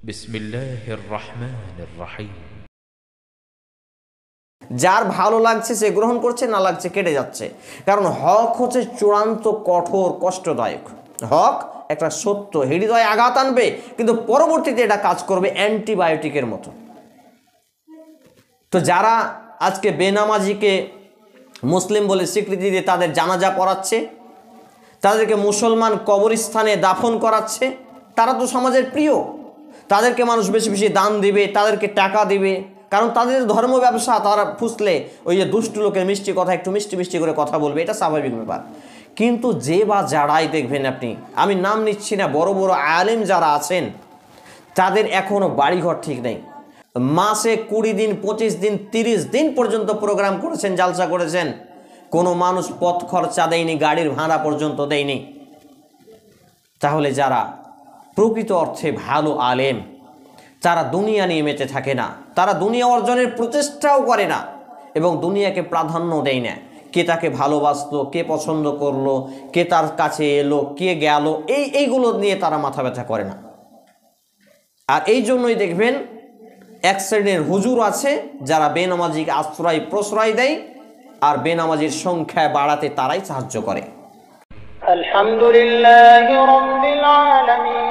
বিসমিল্লাহির রহমানির রহিম। যার ভালো লাগছে সে গ্রহণ করছে, না লাগছে কেটে যাচ্ছে। কারণ হক হচ্ছে চূড়ান্ত কঠোর কষ্টদায়ক। হক একটা সত্য, হৃদয়ে আঘাত আনবে, কিন্তু পরবর্তীতে এটা কাজ করবে অ্যান্টিবায়োটিকের মতো। তো যারা আজকে বেনামাজিকে মুসলিম বলে স্বীকৃতি দিয়ে তাদের জানাজা পড়াচ্ছে, তাদেরকে মুসলমান কবরস্থানে দাফন করাচ্ছে, তারা তো সমাজের প্রিয়। তাদেরকে মানুষ বেশি বেশি দান দিবে, তাদেরকে টাকা দিবে, কারণ তাদের ধর্ম ব্যবসা। তারা ফুসলে ওই যে দুষ্টু লোকের মিষ্টি কথা একটু মিষ্টি মিষ্টি করে কথা বলবে, এটা স্বাভাবিক ব্যাপার। কিন্তু যে বা যারাই দেখবেন আপনি, আমি নাম নিচ্ছি না, বড় বড় আলেম যারা আছেন তাদের এখনও বাড়িঘর ঠিক নেই। মাসে 20 দিন 25 দিন 30 দিন পর্যন্ত প্রোগ্রাম করেছেন, জালসা করেছেন, কোনো মানুষ পথ খরচা দেয়নি, গাড়ির ভাড়া পর্যন্ত দেয়নি। তাহলে যারা প্রকৃত অর্থে ভালো আলেম, তারা দুনিয়া নিয়ে মেতে থাকে না, তারা দুনিয়া অর্জনের প্রচেষ্টাও করে না এবং দুনিয়াকে প্রাধান্য দেয় না। কে তাকে ভালোবাসলো, কে পছন্দ করলো, কে তার কাছে এলো, কে গেল, এইগুলো নিয়ে তারা মাথা ব্যথা করে না। আর এই জন্যই দেখবেন এক শ্রেণীর হুজুর আছে যারা বেনামাজিকে আশ্রয় প্রশ্রয় দেয় আর বেনামাজির সংখ্যা বাড়াতে তারাই সাহায্য করে। আলহামদুলিল্লাহি রাব্বিল আলামিন।